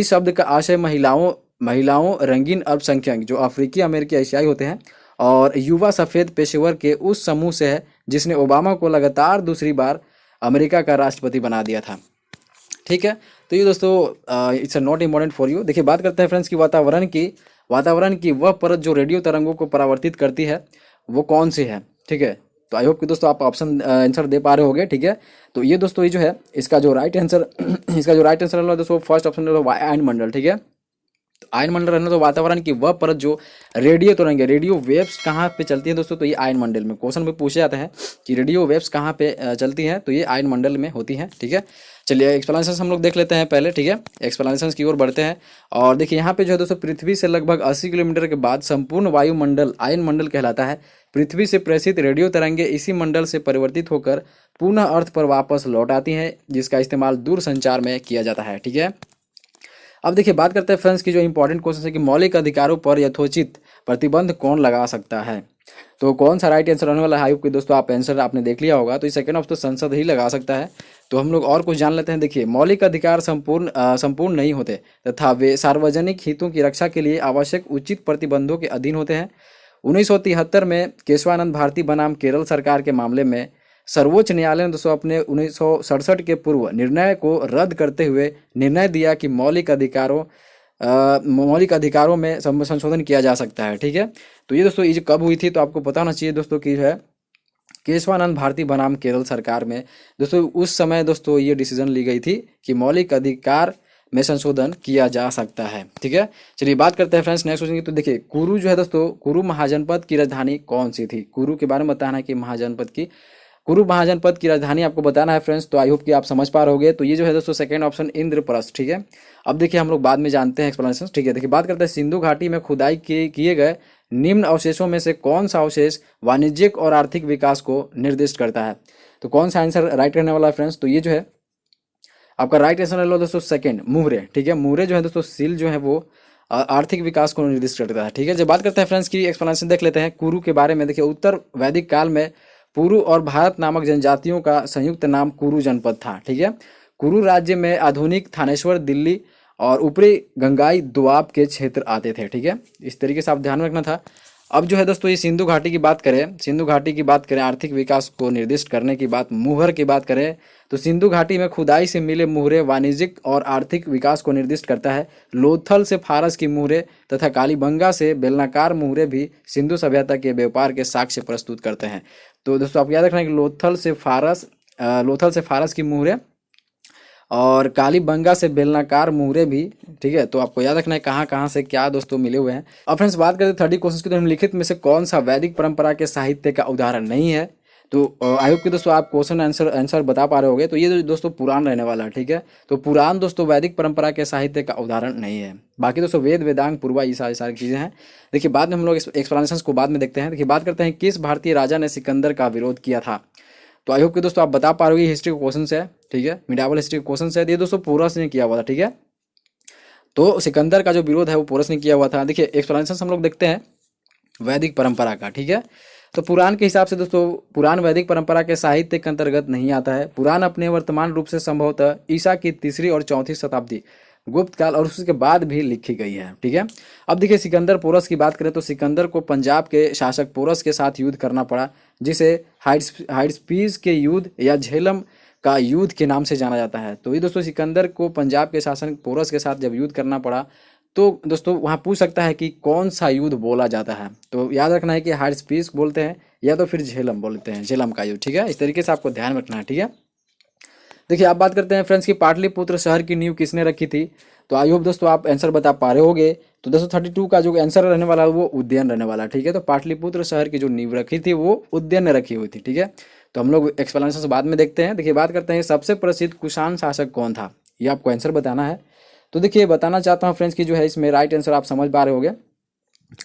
शब्द का आशय महिलाओं, रंगीन अल्पसंख्यक जो अफ्रीकी अमेरिकी एशियाई होते हैं और युवा सफेद पेशेवर के उस समूह से है जिसने ओबामा को लगातार दूसरी बार अमेरिका का राष्ट्रपति बना दिया था। ठीक है, तो ये दोस्तों it's not important for you. देखिए, बात करते हैं फ्रेंड्स की वातावरण की वह परत जो रेडियो तरंगों को परावर्तित करती है वो कौन सी है। ठीक है, तो आई होप कि दोस्तों आप ऑप्शन आंसर दे पा रहे होंगे। ठीक है, तो ये दोस्तों ये जो है इसका जो राइट आंसर है दोस्तों फर्स्ट ऑप्शन है आयनमंडल। ठीक है, तो आयनमंडल रहना तो वातावरण की वह परत जो रेडियो तरंगे, रेडियो वेव्स कहाँ पे चलती है दोस्तों, तो ये आयनमंडल में क्वेश्चन में पूछे जाते हैं कि रेडियो वेव्स कहाँ पे चलती हैं, तो ये आयनमंडल में होती हैं। ठीक है, चलिए एक्सप्लेनेशन हम लोग देख लेते हैं पहले। ठीक है, एक्सप्लेनेशन की ओर बढ़ते हैं। और देखिए यहाँ पे जो है दोस्तों पृथ्वी से लगभग 80 किलोमीटर के बाद संपूर्ण वायुमंडल आयनमंडल कहलाता है। पृथ्वी से प्रेषित रेडियो तरंगे इसी मंडल से परिवर्तित होकर पुनः अर्थ पर वापस लौट आती हैं, जिसका इस्तेमाल दूर संचार में किया जाता है। ठीक है, अब देखिए बात करते हैं फ्रेंड्स की जो इंपॉर्टेंट क्वेश्चन है कि मौलिक अधिकारों पर यथोचित प्रतिबंध कौन लगा सकता है। तो कौन सा राइट आंसर होने वाला है कि दोस्तों आप आंसर आपने देख लिया होगा, तो सेकंड ऑप्शन तो संसद ही लगा सकता है। तो हम लोग और कुछ जान लेते हैं। देखिए, मौलिक अधिकार संपूर्ण नहीं होते तथा वे सार्वजनिक हितों की रक्षा के लिए आवश्यक उचित प्रतिबंधों के अधीन होते हैं। 1973 में केशवानंद भारती बनाम केरल सरकार के मामले में सर्वोच्च न्यायालय ने दोस्तों अपने 1967 के पूर्व निर्णय को रद्द करते हुए निर्णय दिया कि मौलिक अधिकारों में संशोधन किया जा सकता है। ठीक है, तो ये दोस्तों ये कब हुई थी, तो आपको पता होना चाहिए दोस्तों कि है केशवानंद भारती बनाम केरल सरकार में दोस्तों उस समय दोस्तों ये डिसीजन ली गई थी कि मौलिक अधिकार में संशोधन किया जा सकता है। ठीक है, चलिए बात करते हैं फ्रेंड्स नेक्स्ट क्वेश्चन की। तो देखिए, कुरु जो है दोस्तों, कुरु महाजनपद की राजधानी कौन सी थी। कुरु के बारे में बताना है कि कुरु महाजनपद की राजधानी आपको बताना है फ्रेंड्स। तो आई होप कि आप समझ पा रहोगे। तो ये जो है दोस्तों सेकंड ऑप्शन इंद्रप्रस्थ। ठीक है, अब देखिए हम लोग बाद में जानते हैं एक्सप्लेनेशन। ठीक है, देखिए बात करते हैं सिंधु घाटी में खुदाई किए गए निम्न अवशेषों में से कौन सा अवशेष वाणिज्यिक और आर्थिक विकास को निर्दिष्ट करता है। तो कौन सा आंसर राइट रहने वाला है फ्रेंड्स, तो ये जो है आपका राइट आंसर है दोस्तों सेकंड मुहरे। ठीक है, मुहरे जो है दोस्तों सील जो है वो आर्थिक विकास को निर्दिष्ट करता है। ठीक है, जब बात करते हैं फ्रेंड्स की एक्सप्लेनेशन देख लेते हैं कुरु के बारे में। देखिए, उत्तर वैदिक काल में पुरु और भारत नामक जनजातियों का संयुक्त नाम कुरु जनपद था। ठीक है, कुरु राज्य में आधुनिक थानेश्वर, दिल्ली और ऊपरी गंगाई दोआब के क्षेत्र आते थे। ठीक है, इस तरीके से आप ध्यान रखना था। अब जो है दोस्तों ये सिंधु घाटी की बात करें, आर्थिक विकास को निर्दिष्ट करने की बात, मुहर की बात करें, तो सिंधु घाटी में खुदाई से मिले मुहरे वाणिज्यिक और आर्थिक विकास को निर्दिष्ट करता है। लोथल से फारस की मुहरे तथा कालीबंगा से बेलनाकार मुहरे भी सिंधु सभ्यता के व्यापार के साक्ष्य प्रस्तुत करते हैं। तो दोस्तों आप याद रखना कि लोथल से फारस की मुहरे और कालीबंगा से बेलनाकार मुहरे भी। ठीक है, तो आपको याद रखना है कहाँ कहाँ से क्या दोस्तों मिले हुए हैं। अब फ्रेंड्स बात करते हैं 30 क्वेश्चन की। तो निम्नलिखित में से कौन सा वैदिक परंपरा के साहित्य का उदाहरण नहीं है। तो आई होप कि दोस्तों आप क्वेश्चन आंसर बता पा रहे होंगे। तो ये दोस्तों पुराण रहने वाला है। ठीक है, तो पुराण दोस्तों वैदिक परंपरा के साहित्य का उदाहरण नहीं है। बाकी दोस्तों वेद, वेदांग, पूर्वा, ये सारी चीजें हैं। देखिए बाद में हम लोग एक्सप्लेनेशन को बाद में देखते हैं। देखिए बात करते हैं किस भारतीय राजा ने सिकंदर का विरोध किया था। तो आई होप कि दोस्तों आप बता पा रहे हो, हिस्ट्री का क्वेश्चन है। ठीक है, मिडावल हिस्ट्री का क्वेश्चन है। ये दोस्तों पोरस ने किया हुआ था। ठीक है, तो सिकंदर का जो विरोध है वो पोरस ने किया हुआ था। देखिए एक्सप्लेनेशन हम लोग देखते हैं वैदिक परंपरा का। ठीक है, तो पुराण के हिसाब से दोस्तों पुराण वैदिक परंपरा के साहित्य के अंतर्गत नहीं आता है। पुराण अपने वर्तमान रूप से संभवतः ईसा की 3री और 4वीं शताब्दी गुप्त काल और उसके बाद भी लिखी गई है। ठीक है, अब देखिए सिकंदर पोरस की बात करें तो सिकंदर को पंजाब के शासक पोरस के साथ युद्ध करना पड़ा, जिसे हाइट्सपीस के युद्ध या झेलम का युद्ध के नाम से जाना जाता है। तो ये दोस्तों सिकंदर को पंजाब के शासक पोरस के साथ जब युद्ध करना पड़ा, तो दोस्तों वहाँ पूछ सकता है कि कौन सा युद्ध बोला जाता है। तो याद रखना है कि हाइट्सपीस बोलते हैं या तो फिर झेलम बोलते हैं, झेलम का युद्ध। ठीक है, इस तरीके से आपको ध्यान रखना है। ठीक है, देखिए आप बात करते हैं फ्रेंड्स की पाटलिपुत्र शहर की नींव किसने रखी थी। तो आई होप दोस्तों आप आंसर बता पा रहे होगे। तो दोस्तों 32 का जो आंसर रहने वाला है वो उद्यन रहने वाला है। ठीक है, तो पाटलिपुत्र शहर की जो नींव रखी थी वो उद्यन ने रखी हुई थी। ठीक है, तो हम लोग एक्सप्लेनेशन बाद में देखते हैं। देखिए बात करते हैं सबसे प्रसिद्ध कुषाण शासक कौन था। ये आपको आंसर बताना है। तो देखिए बताना चाहता हूँ फ्रेंड्स कि जो है इसमें राइट आंसर आप समझ पा रहे होगे,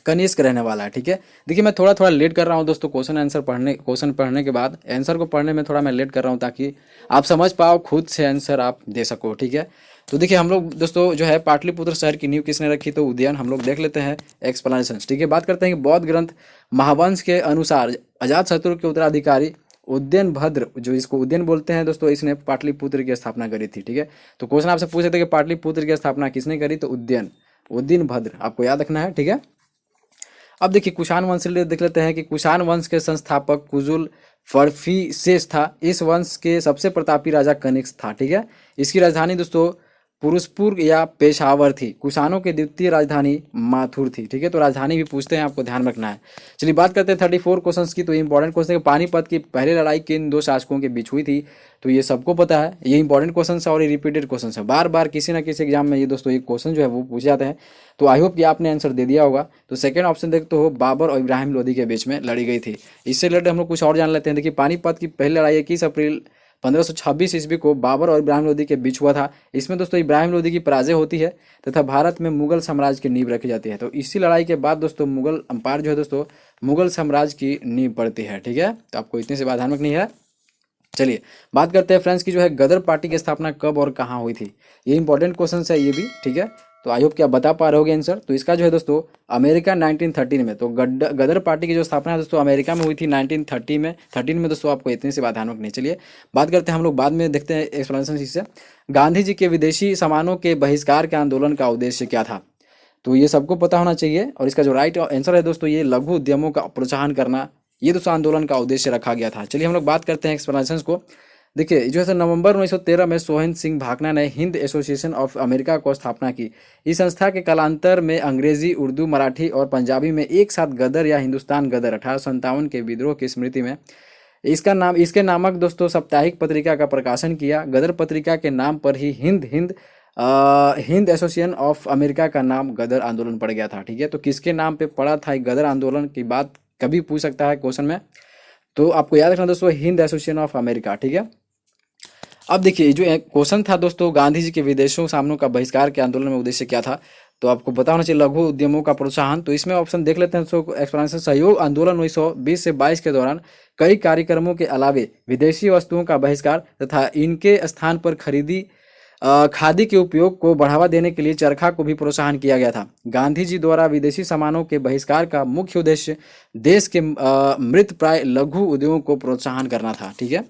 कनिष्क रहने वाला है। ठीक है, देखिए मैं थोड़ा थोड़ा लेट कर रहा हूँ दोस्तों, क्वेश्चन पढ़ने के बाद आंसर को पढ़ने में थोड़ा मैं लेट कर रहा हूँ, ताकि आप समझ पाओ, खुद से आंसर आप दे सको। ठीक है, तो देखिए हम लोग दोस्तों जो है पाटलिपुत्र शहर की नींव किसने रखी, तो उदयन। हम लोग देख लेते हैं एक्सप्लेनेशन। ठीक है, बात करते हैं कि बौद्ध ग्रंथ महावंश के अनुसार अजातशत्रु के उत्तराधिकारी उदयन भद्र, जो इसको उदयन बोलते हैं दोस्तों, इसने पाटलिपुत्र की स्थापना करी थी। ठीक है, तो क्वेश्चन आपसे पूछ रहे थे कि पाटलिपुत्र की स्थापना किसने करी, तो उदयन भद्र, आपको याद रखना है। ठीक है, अब देखिए कुषाण वंश से देख लेते हैं कि कुषाण वंश के संस्थापक कुजुल फर्फीसेस था। इस वंश के सबसे प्रतापी राजा कनिष्क था। ठीक है, इसकी राजधानी दोस्तों पुरुषपुर या पेशावर थी। कुषाणों की द्वितीय राजधानी माथुर थी। ठीक है, तो राजधानी भी पूछते हैं, आपको ध्यान रखना है। चलिए बात करते हैं 34 क्वेश्चंस की। तो इंपॉर्टेंट क्वेश्चन है, पानीपत की पहली लड़ाई किन दो शासकों के बीच हुई थी, तो ये सबको पता है। ये इंपॉर्टेंट क्वेश्चन है और ये रिपीटेड क्वेश्चन है, बार बार किसी ना किसी एग्जाम में ये दोस्तों ये क्वेश्चन जो है वो पूछे जाते हैं। तो आई होप कि आपने आंसर दे दिया होगा। तो सेकंड ऑप्शन देखते हो, बाबर और इब्राहिम लोदी के बीच में लड़ी गई थी। इससे रिलेटेड हम लोग कुछ और जान लेते हैं। देखिए पानीपत की पहली लड़ाई 21 अप्रैल 1526 ईस्वी को बाबर और इब्राहिम लोदी के बीच हुआ था। इसमें दोस्तों इब्राहिम लोदी की पराजय होती है तथा भारत में मुगल साम्राज्य की नींव रखी जाती है। तो इसी लड़ाई के बाद दोस्तों मुगल अंपायर जो है दोस्तों मुगल साम्राज्य की नींव पड़ती है। ठीक है, तो आपको इतनी सी बात ध्यान रखनी है। चलिए बात करते हैं फ्रेंड्स की जो है गदर पार्टी की स्थापना कब और कहाँ हुई थी। ये इंपॉर्टेंट क्वेश्चन है ये भी। ठीक है, तो आई होप कि आप बता पा रहे होगे आंसर। तो इसका जो है दोस्तों अमेरिका 1913 में। तो गदर पार्टी की जो स्थापना है दोस्तों अमेरिका में हुई थी 1913 में दोस्तों, आपको इतनी सी बात ध्यान रखनी। चलिए बात करते हैं हम लोग बाद में देखते हैं एक्सप्लेनेशन इससे। गांधी जी के विदेशी सामानों के बहिष्कार के आंदोलन का उद्देश्य क्या था, तो ये सबको पता होना चाहिए। और इसका जो राइट आंसर है दोस्तों ये लघु उद्यमों का प्रोत्साहन करना, ये दोस्तों आंदोलन का उद्देश्य रखा गया था। चलिए हम लोग बात करते हैं एक्सप्लेनेशन को। देखिए जो है नवंबर 1913 में सोहेन सिंह भाकना ने हिंद एसोसिएशन ऑफ अमेरिका को स्थापना की। इस संस्था के कालांतर में अंग्रेजी, उर्दू, मराठी और पंजाबी में एक साथ गदर या हिंदुस्तान गदर 1857 के विद्रोह की स्मृति में इसके नामक दोस्तों साप्ताहिक पत्रिका का प्रकाशन किया। गदर पत्रिका के नाम पर ही हिंद एसोसिएशन ऑफ अमेरिका का नाम गदर आंदोलन पड़ गया था। ठीक है, तो किसके नाम पे पड़ा था गदर आंदोलन की बात कभी पूछ सकता है क्वेश्चन में, तो आपको याद रखना दोस्तों हिंद एसोसिएशन ऑफ अमेरिका। ठीक है, अब देखिए जो क्वेश्चन था दोस्तों गांधी जी के विदेशों सामानों का बहिष्कार के आंदोलन में उद्देश्य क्या था, तो आपको पता होना चाहिए लघु उद्यमों का प्रोत्साहन। तो इसमें ऑप्शन देख लेते हैं दोस्तों एक्सप्लेनेशन। सहयोग आंदोलन 1920 से 22 के दौरान कई कार्यक्रमों के अलावे विदेशी वस्तुओं का बहिष्कार तथा इनके स्थान पर खादी के उपयोग को बढ़ावा देने के लिए चरखा को भी प्रोत्साहन किया गया था। गांधी जी द्वारा विदेशी सामानों के बहिष्कार का मुख्य उद्देश्य देश के मृत प्राय लघु उद्योगों को प्रोत्साहन करना था। ठीक है,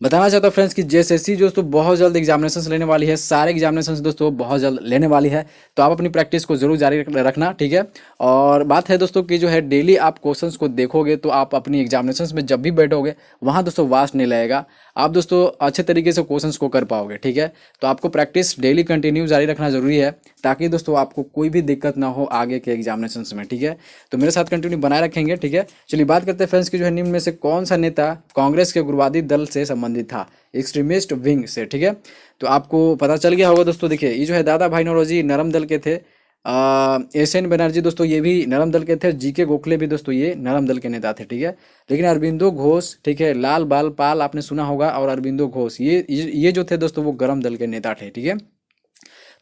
बताना चाहता हूँ फ्रेंड्स कि जेएसएससी दोस्तों बहुत जल्द एग्जामिनेशन लेने वाली है, सारे एग्जामिनेशन दोस्तों बहुत जल्द लेने वाली है। तो आप अपनी प्रैक्टिस को जरूर जारी रखना। ठीक है, और बात है दोस्तों कि जो है डेली आप क्वेश्चंस को देखोगे तो आप अपनी एग्जामिनेशन में जब भी बैठोगे वहाँ दोस्तों वास्ट नहीं लगेगा, आप दोस्तों अच्छे तरीके से क्वेश्चंस को कर पाओगे। ठीक है, तो आपको प्रैक्टिस डेली कंटिन्यू जारी रखना जरूरी है, ताकि दोस्तों आपको कोई भी दिक्कत ना हो आगे के एग्जामिनेशन में। ठीक है, तो मेरे साथ कंटिन्यू बनाए रखेंगे। ठीक है, चलिए बात करते हैं फ्रेंड्स की जो है निम्न में से कौन सा नेता कांग्रेस के उग्रवादी दल से संबंधित था, एक्सट्रीमिस्ट विंग से। ठीक है, तो आपको पता चल गया होगा दोस्तों। देखिए ये जो है दादा भाई नौरोजी नरम दल के थे, एस.एन. बनर्जी दोस्तों ये भी नरम दल के थे, जी.के. गोखले भी दोस्तों ये नरम दल के नेता थे। ठीक है, लेकिन अरबिंदो घोष, ठीक है, लाल बाल पाल आपने सुना होगा, और अरबिंदो घोष ये जो थे दोस्तों वो गरम दल के नेता थे। ठीक है,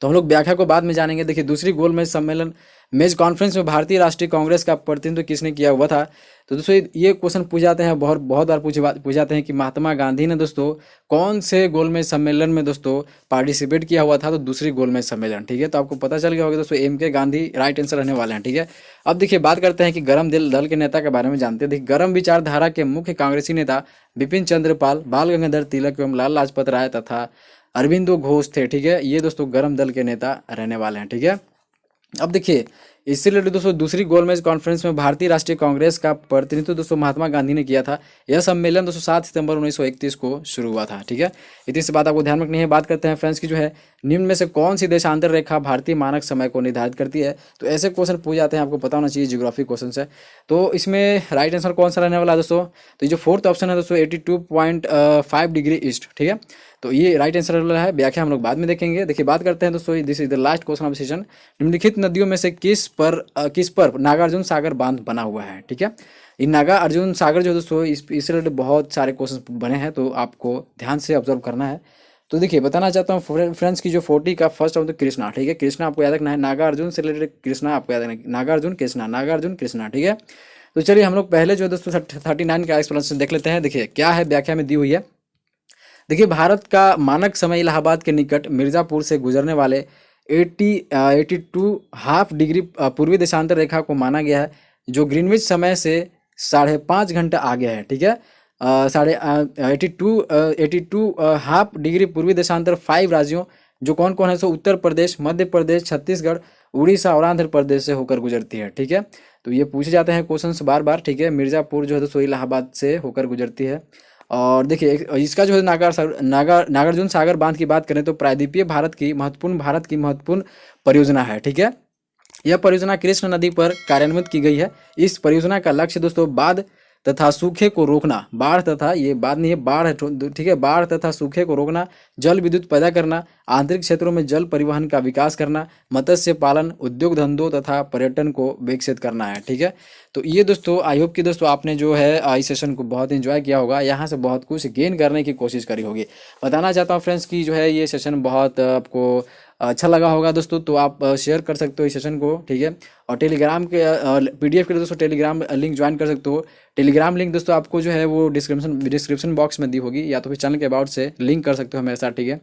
तो हम लोग व्याख्या को बाद में जानेंगे। देखिए दूसरी गोलमेज सम्मेलन मेज कॉन्फ्रेंस में भारतीय राष्ट्रीय कांग्रेस का प्रतिनिधित्व किसने किया हुआ था, तो दोस्तों ये क्वेश्चन पूछ जाते हैं, बहुत बार पूछ जाते हैं कि महात्मा गांधी ने दोस्तों कौन से गोलमेज सम्मेलन में दोस्तों पार्टिसिपेट किया हुआ था, तो दूसरी गोलमेज सम्मेलन। ठीक है, तो आपको पता चल गया होगा दोस्तों एम के गांधी राइट आंसर रहने वाले हैं। ठीक है, अब देखिए बात करते हैं कि गरम दल के नेता के बारे में जानते हैं। देखिए गरम विचारधारा के मुख्य कांग्रेसी नेता बिपिन चंद्र पाल, बाल गंगाधर तिलक एवं लाल लाजपत राय तथा अरबिंदो घोष थे। ठीक है, ये दोस्तों गरम दल के नेता रहने वाले हैं। ठीक है, अब देखिए इससे रिलेटेड दोस्तों दूसरी गोलमेज कॉन्फ्रेंस में भारतीय राष्ट्रीय कांग्रेस का प्रतिनिधित्व दोस्तों महात्मा गांधी ने किया था। यह सम्मेलन दोस्तों 7 सितंबर 1931 को शुरू हुआ था। ठीक है, इतनी सी बात आपको ध्यान रखनी है। बात करते हैं फ्रेंड्स की जो है निम्न में से कौन सी देशांतर रेखा भारतीय मानक समय को निर्धारित करती है, तो ऐसे क्वेश्चन पूछ जाते हैं, आपको पता होना चाहिए, ज्योग्राफी क्वेश्चन है। तो इसमें राइट आंसर कौन सा रहने वाला है दोस्तों, तो ये जो फोर्थ ऑप्शन है दोस्तों 82.5 डिग्री ईस्ट। ठीक है, तो ये राइट आंसर है। व्याख्या हम लोग बाद में देखेंगे। देखिए बात करते हैं दोस्तों this is the last question of session. निम्नलिखित नदियों में से किस पर नागार्जुन सागर बांध बना हुआ है। ठीक है, ये नागार्जुन सागर जो दोस्तों इससे रिलेटेड बहुत सारे क्वेश्चन बने हैं, तो आपको ध्यान से ऑब्जर्व करना है। तो देखिए बताना चाहता हूँ फ्रेंड्स की जो 40 का फर्स्ट ऑफ तो कृष्णा, ठीक है, कृष्णा आपको याद रखना है, नागार्जुन से रिलेटेड कृष्णा आपको याद रखना है, नागार्जुन कृष्णा, नागार्जुन कृष्णा, ठीक है। तो चलिए हम लोग पहले जो है दोस्तों 39 का एक्सप्लेनेशन देख लेते हैं। देखिए क्या है, व्याख्या में दी हुई है। देखिए भारत का मानक समय इलाहाबाद के निकट मिर्जापुर से गुजरने वाले 82 हाफ डिग्री पूर्वी देशांतर रेखा को माना गया है, जो ग्रीनविच समय से 5.5 घंटा आगे है, ठीक है। 82 हाफ डिग्री पूर्वी देशांतर 5 राज्यों, जो कौन कौन है, सो उत्तर प्रदेश, मध्य प्रदेश, छत्तीसगढ़, उड़ीसा और आंध्र प्रदेश से होकर गुजरती है, ठीक है। तो ये पूछे जाते हैं क्वेश्चंस बार बार, ठीक है। मिर्जापुर जो है सो इलाहाबाद से होकर गुजरती है। और देखिए इसका जो है नागार्जुन सागर बांध की बात करें तो प्रायद्वीपीय भारत की महत्वपूर्ण परियोजना है, ठीक है। यह परियोजना कृष्ण नदी पर कार्यान्वित की गई है। इस परियोजना का लक्ष्य दोस्तों बाढ़ तथा सूखे को रोकना, बाढ़ तथा, ये बाढ़ नहीं है, बाढ़ है, ठीक है, बाढ़ तथा सूखे को रोकना, जल विद्युत पैदा करना, आंतरिक क्षेत्रों में जल परिवहन का विकास करना, मत्स्य पालन, उद्योग धंधों तथा पर्यटन को विकसित करना है, ठीक है। तो ये दोस्तों आई होप कि दोस्तों आपने जो है इस सेशन को बहुत एंजॉय किया होगा, यहाँ से बहुत कुछ गेन करने की कोशिश करी होगी। बताना चाहता हूँ फ्रेंड्स की जो है ये सेशन बहुत आपको अच्छा लगा होगा दोस्तों, तो आप शेयर कर सकते हो इस सेशन को, ठीक है। और टेलीग्राम के PDF के लिए दोस्तों टेलीग्राम लिंक ज्वाइन कर सकते हो। टेलीग्राम लिंक दोस्तों आपको जो है वो डिस्क्रिप्शन बॉक्स में दी होगी, या तो फिर चैनल के अबाउट से लिंक कर सकते हो मेरे साथ, ठीक है।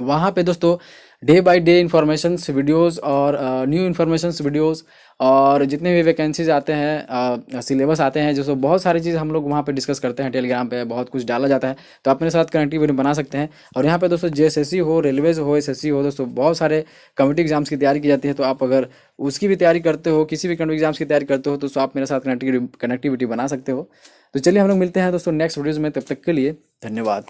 वहाँ पे दोस्तों day by day informations videos और न्यू इन्फॉर्मेशंस वीडियोस और जितने भी वैकेंसीज आते हैं, सिलेबस आते हैं, जो सो बहुत सारी चीज़ हम लोग वहाँ पे डिस्कस करते हैं। टेलीग्राम पे बहुत कुछ डाला जाता है, तो आप मेरे साथ कनेक्टिविटी बना सकते हैं। और यहाँ पे दोस्तों JSSC हो, रेलवेज हो, SSC हो, दोस्तों बहुत सारे कम्पिटिटिव एग्जाम्स की तैयारी की जाती है। तो आप अगर उसकी भी तैयारी करते हो, किसी भी कम्पिटिटिव एग्जाम्स की तैयारी करते हो, तो आप मेरे साथ कनेक्टिविटी बना सकते हो। तो चलिए हम लोग मिलते हैं दोस्तों नेक्स्ट वीडियोज़ में, तब तक के लिए धन्यवाद।